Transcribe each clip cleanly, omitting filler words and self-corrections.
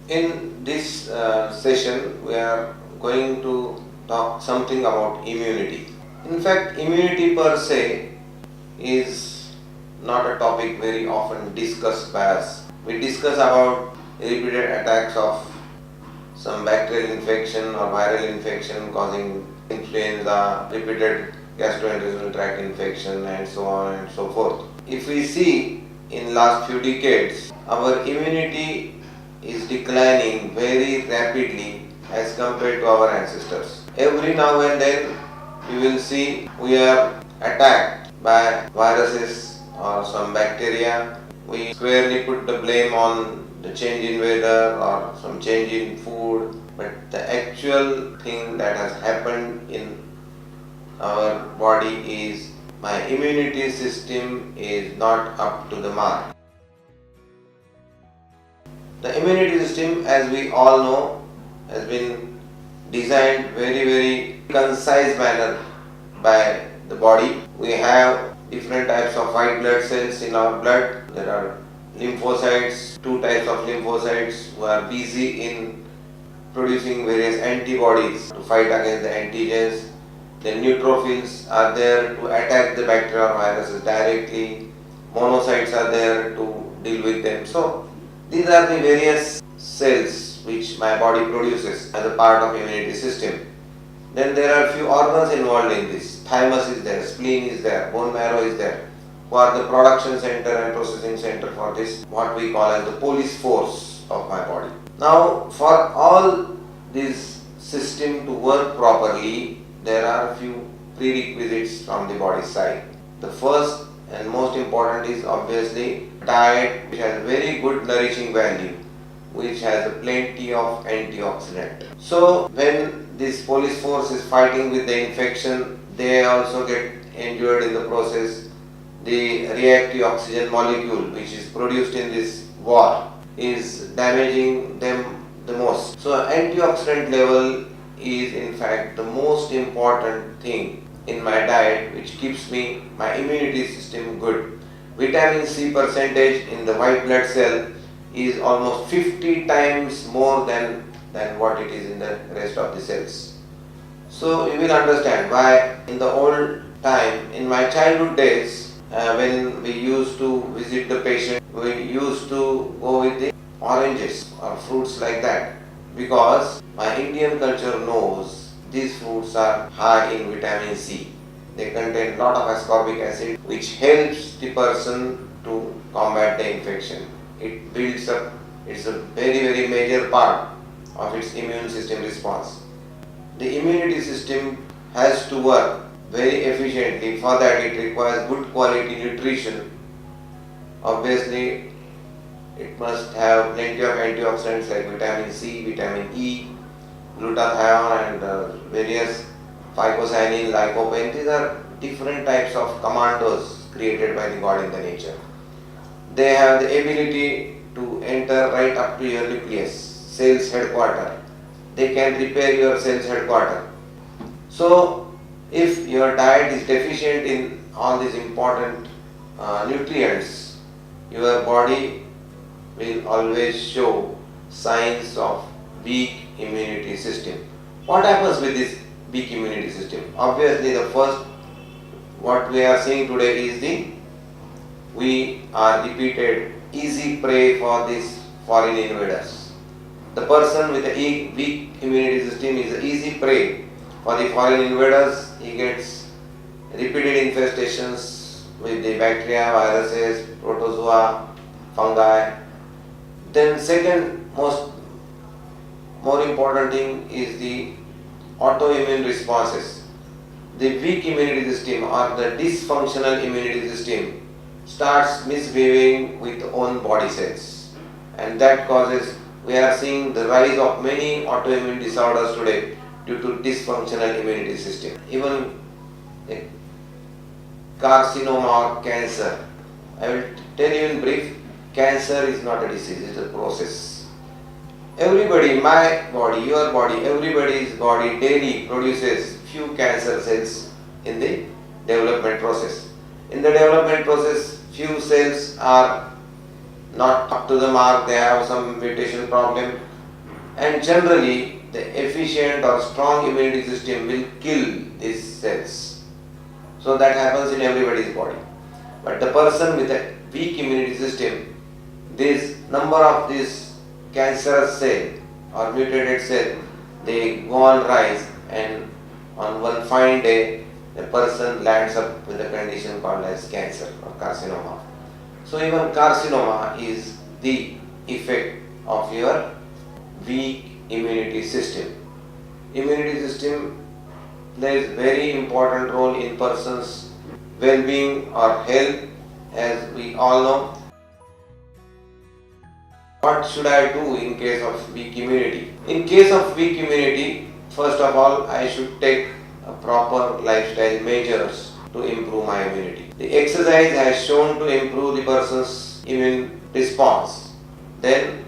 In this session, we are going to talk something about immunity. In fact, immunity per se is not a topic very often discussed by us. We discuss about repeated attacks of some bacterial infection or viral infection causing influenza, repeated gastrointestinal tract infection, and so on and so forth. If we see in last few decades, our immunity is declining very rapidly as compared to our ancestors. Every now and then you will see we are attacked by viruses or some bacteria. We squarely put the blame on the change in weather or some change in food, but the actual thing that has happened in our body is my immunity system is not up to the mark. The immunity system, as we all know, has been designed very concise manner by the body. We have different types of white blood cells in our blood. There are lymphocytes, two types of lymphocytes who are busy in producing various antibodies to fight against the antigens. The neutrophils are there to attack the bacteria or viruses directly. Monocytes are there to deal with them. So these are the various cells which my body produces as a part of immunity system. Then there are few organs involved in this. Thymus is there, spleen is there, bone marrow is there, who are the production center and processing center for this, what we call as the police force of my body. Now, for all this system to work properly, there are few prerequisites from the body side. The first and most important is obviously diet, which has very good nourishing value, which has plenty of antioxidant. So when this police force is fighting with the infection, they also get injured in the process. The reactive oxygen molecule which is produced in this war is damaging them the most. So antioxidant level is in fact the most important thing in my diet, which keeps my immunity system good. Vitamin C percentage in the white blood cell is almost 50 times more than what it is in the rest of the cells. So you will understand why in the old time, in my childhood days, when we used to visit the patient, we used to go with the oranges or fruits like that, because my Indian culture knows these fruits are high in vitamin C. They contain lot of ascorbic acid, which helps the person to combat the infection. It builds up, it's a very major part of its immune system response. The immunity system has to work very efficiently. For that it requires good quality nutrition. Obviously it must have plenty of antioxidants like vitamin C, vitamin E, glutathione and various phycocyanin, lycopene. These are different types of commandos created by the God in the nature. They have the ability to enter right up to your nucleus, cell's headquarter. They can repair your cell's headquarter. So if your diet is deficient in all these important nutrients, your body will always show signs of weak immunity system. What happens with this weak immunity system? Obviously the first what we are seeing today is we are repeated easy prey for these foreign invaders. The person with a weak immunity system is an easy prey for the foreign invaders. He gets repeated infestations with the bacteria, viruses, protozoa, fungi. Then second more important thing is the autoimmune responses. The weak immunity system or the dysfunctional immunity system starts misbehaving with own body cells, and that causes, we are seeing the rise of many autoimmune disorders today due to dysfunctional immunity system. Even carcinoma or cancer, I will tell you in brief, cancer is not a disease, it is a process. Everybody, my body, your body, everybody's body daily produces few cancer cells in the development process. In the development process, few cells are not up to the mark, they have some mutation problem, and generally the efficient or strong immunity system will kill these cells. So that happens in everybody's body. But the person with a weak immunity system, this number of these cancerous cell or mutated cell, they go on rise, and on one fine day the person lands up with a condition called as cancer or carcinoma. So even carcinoma is the effect of your weak immunity system. Immunity system plays very important role in person's well-being or health, as we all know. What should I do in case of weak immunity? In case of weak immunity, first of all, I should take a proper lifestyle measures to improve my immunity. The exercise has shown to improve the person's immune response. Then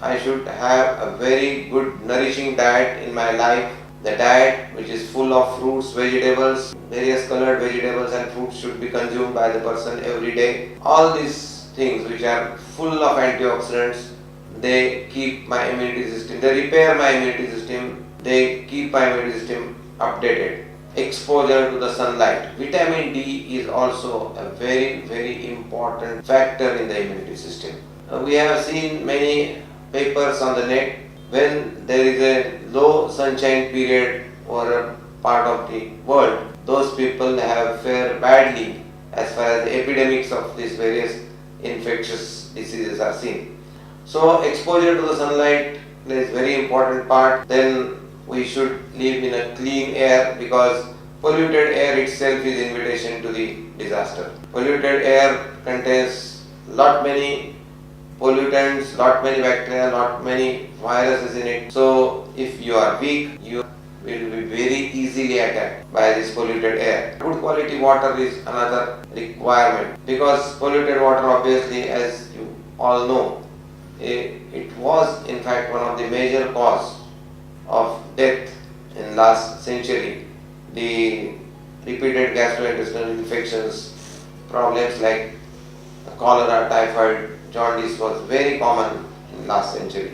I should have a very good nourishing diet in my life. The diet which is full of fruits, vegetables, various colored vegetables and fruits should be consumed by the person every day. All these things which are full of antioxidants, they keep my immunity system, they repair my immunity system, they keep my immunity system updated. Exposure to the sunlight. Vitamin D is also a very important factor in the immunity system. We have seen many papers on the net. When there is a low sunshine period over a part of the world, those people have fared badly as far as the epidemics of these various infectious diseases are seen. So exposure to the sunlight plays very important part. Then we should live in a clean air, because polluted air itself is invitation to the disaster. Polluted air contains lot many pollutants, lot many bacteria, lot many viruses in it. So if you are weak, you will be very easily attacked by this polluted air. Good quality water is another requirement, because polluted water, obviously, as you all know, it was in fact one of the major cause of death in last century. The repeated gastrointestinal infections, problems like cholera, typhoid, jaundice was very common in last century.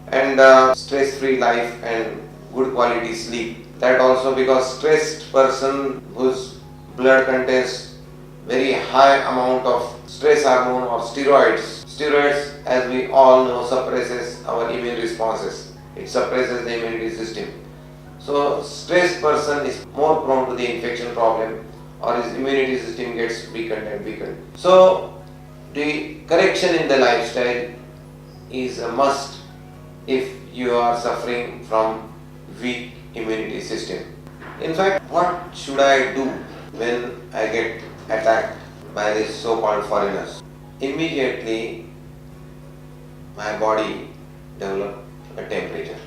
And stress-free life and good quality sleep. That also, because stressed person whose blood contains very high amount of stress hormone or steroids. Steroids, as we all know, suppresses our immune responses. It suppresses the immunity system. So stressed person is more prone to the infection problem, or his immunity system gets weakened and weakened. So the correction in the lifestyle is a must if you are suffering from weak immunity system. In fact, what should I do when I get attacked by these so-called foreigners? Immediately my body develops a temperature,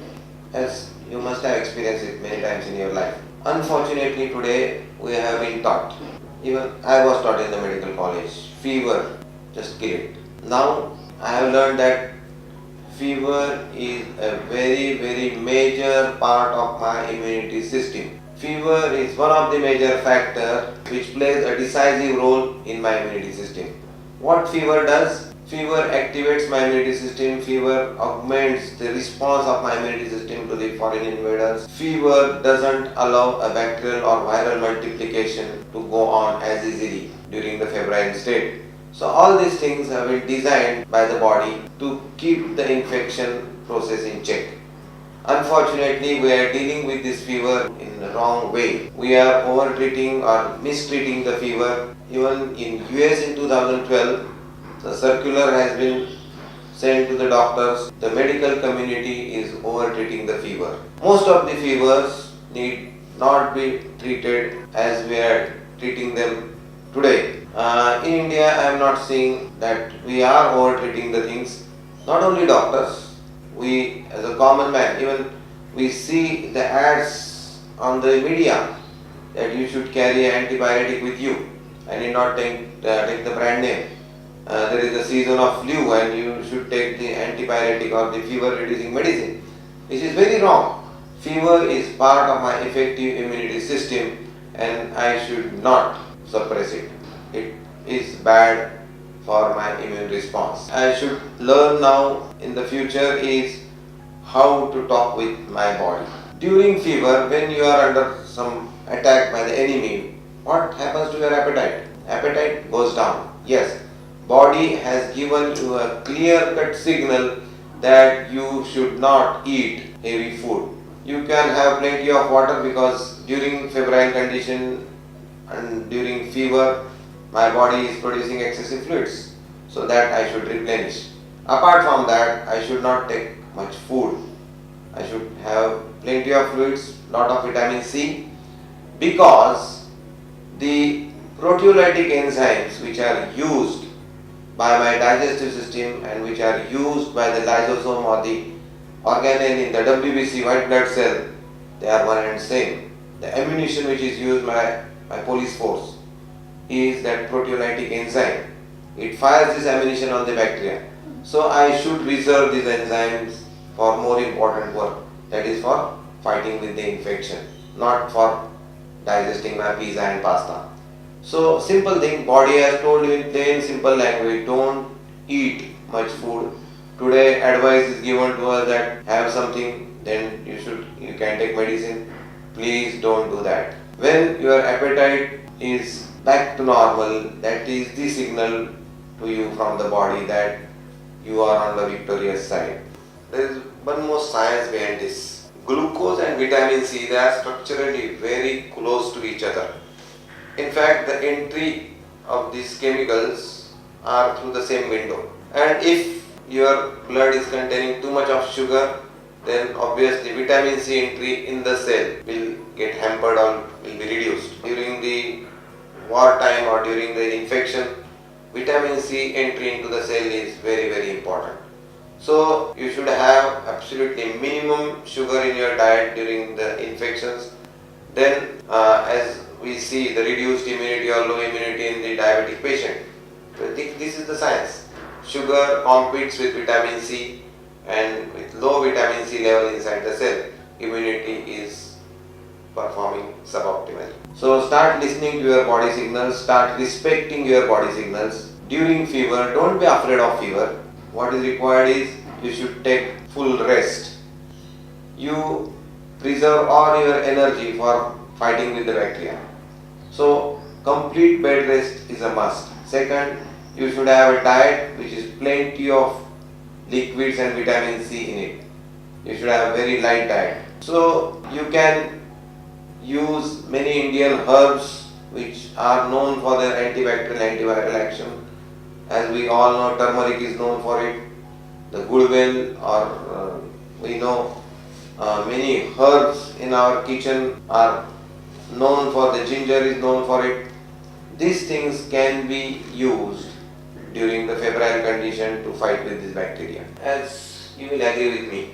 as you must have experienced it many times in your life. Unfortunately, today we have been taught, even I was taught in the medical college, fever, just kill it. Now I have learned that fever is a very major part of my immunity system. Fever is one of the major factors which plays a decisive role in my immunity system. What fever does? Fever activates my immunity system. Fever augments the response of my immunity system to the foreign invaders. Fever doesn't allow a bacterial or viral multiplication to go on as easily during the febrile state. So all these things have been designed by the body to keep the infection process in check. Unfortunately, we are dealing with this fever in the wrong way. We are over-treating or mistreating the fever. Even in US in 2012, the circular has been sent to the doctors. The medical community is over-treating the fever. Most of the fevers need not be treated as we are treating them today. In India, I am not seeing that we are over-treating the things. Not only doctors, we as a common man, even we see the ads on the media that you should carry an antibiotic with you and you not take the brand name. There is a season of flu and you should take the antibiotic or the fever reducing medicine. This is very wrong. Fever is part of my effective immunity system and I should not suppress it. It is bad for my immune response. I should learn now in the future is how to talk with my body. During fever, when you are under some attack by the enemy, what happens to your appetite? Appetite goes down. Yes, body has given you a clear-cut signal that you should not eat heavy food. You can have plenty of water because during febrile condition and during fever, my body is producing excessive fluids, so that I should replenish. Apart from that, I should not take much food. I should have plenty of fluids, lot of vitamin C, because the proteolytic enzymes which are used by my digestive system and which are used by the lysosome or the organelle in the WBC white blood cell, they are one and same. The ammunition which is used by police force is that proteolytic enzyme. It fires this ammunition on the bacteria. So I should reserve these enzymes for more important work, that is for fighting with the infection, not for digesting my pizza and pasta. So simple thing, body has told you in plain simple language, don't eat much food. Today advice is given to us that have something, then you can take medicine. Please don't do that. When your appetite is back to normal, that is the signal to you from the body that you are on the victorious side. There is one more science behind this. Glucose and vitamin C, they are structurally very close to each other. In fact, the entry of these chemicals are through the same window. And if your blood is containing too much of sugar, then obviously vitamin C entry in the cell will get hampered or will be reduced. During the wartime or during the infection, vitamin C entry into the cell is very, very important. So you should have absolutely minimum sugar in your diet during the infections. Then as we see the reduced immunity or low immunity in the diabetic patient, this is the science. Sugar competes with vitamin C, and with low vitamin C level inside the cell, immunity is performing suboptimally. So start listening to your body signals, start respecting your body signals. During fever, don't be afraid of fever. What is required is you should take full rest. You preserve all your energy for fighting with the bacteria. So complete bed rest is a must. Second, you should have a diet which is plenty of liquids and vitamin C in it. You should have a very light diet. So you can use many Indian herbs which are known for their antibacterial, antiviral action. As we all know, turmeric is known for it. The gudwel, or we know many herbs in our kitchen are known for, the ginger is known for it. These things can be used during the febrile condition to fight with this bacteria. As you will agree with me,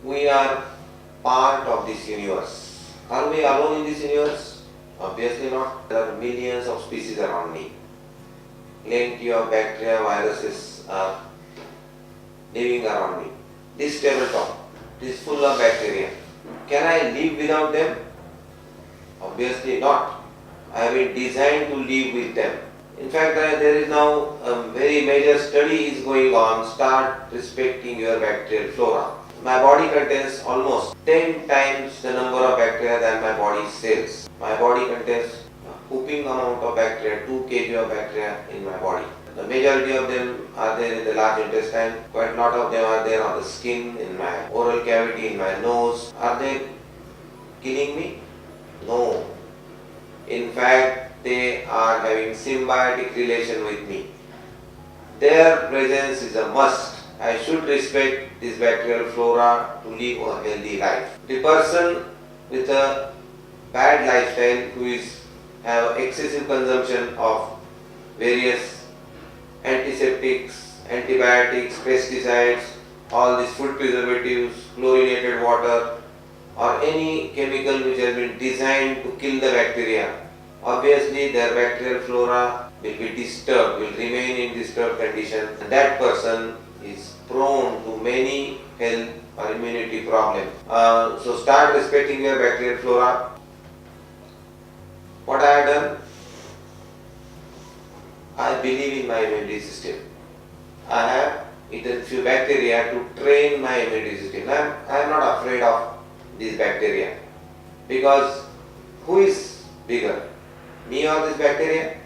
we are part of this universe. Are we alone in this universe? Obviously not. There are millions of species around me. Plenty of bacteria, viruses are living around me. This tabletop is full of bacteria. Can I live without them? Obviously not. I have been designed to live with them. In fact, there is now a very major study is going on. Start respecting your bacterial flora. My body contains almost 10 times the number of bacteria than my body's cells. My body contains a whooping amount of bacteria, 2 kg of bacteria in my body. The majority of them are there in the large intestine. Quite a lot of them are there on the skin, in my oral cavity, in my nose. Are they killing me? No. In fact, they are having symbiotic relation with me. Their presence is a must. I should respect this bacterial flora to live a healthy life. The person with a bad lifestyle who is have excessive consumption of various antiseptics, antibiotics, pesticides, all these food preservatives, chlorinated water, or any chemical which has been designed to kill the bacteria, obviously their bacterial flora will be disturbed, will remain in disturbed condition, and that person is prone to many health or immunity problems. So start respecting your bacterial flora. What I have done, I believe in my immunity system. train my immunity system. I am not afraid of these bacteria, because who is bigger, me or this bacteria?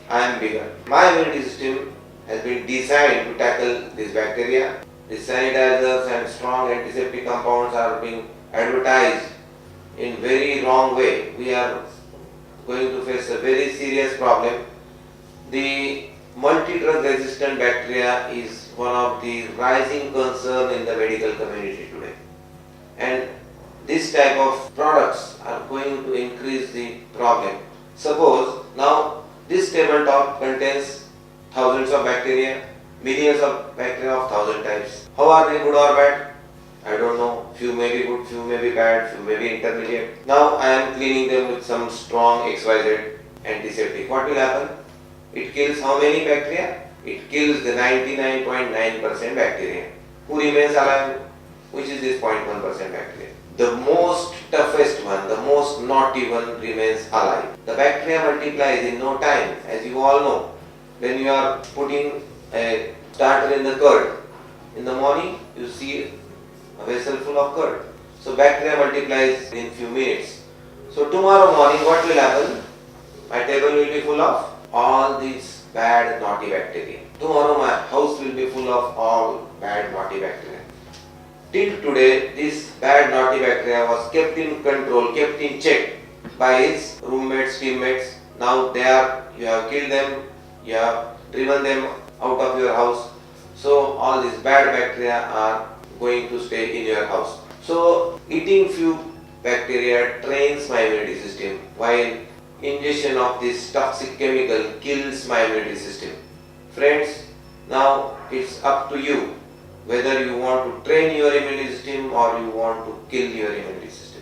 I am bigger. My immunity system has been designed to tackle this bacteria. The sanitizers and strong antiseptic compounds are being advertised in very wrong way. We are going to face a very serious problem. The multi-drug resistant bacteria is one of the rising concern in the medical community today. And this type of products are going to increase the problem. Suppose now this tabletop contains thousands of bacteria, millions of bacteria of 1,000 types. How are they, good or bad? I don't know. Few may be good, few may be bad, few may be intermediate. Now I am cleaning them with some strong XYZ antiseptic. What will happen? It kills how many bacteria? It kills the 99.9% bacteria. Who remains alive? Which is this 0.1% bacteria? The most toughest one, the most naughty one remains alive. The bacteria multiplies in no time, as you all know. When you are putting a starter in the curd, in the morning you see a vessel full of curd. So bacteria multiplies in few minutes. So tomorrow morning what will happen? My table will be full of all these bad naughty bacteria. Tomorrow my house will be full of all bad naughty bacteria. Till today this bad naughty bacteria was kept in control, kept in check by its roommates, teammates. Now you have killed them, you have driven them out of your house. So all these bad bacteria are going to stay in your house. So eating few bacteria trains my immunity system, while ingestion of this toxic chemical kills my immunity system. Friends, now it's up to you whether you want to train your immunity system or you want to kill your immunity system.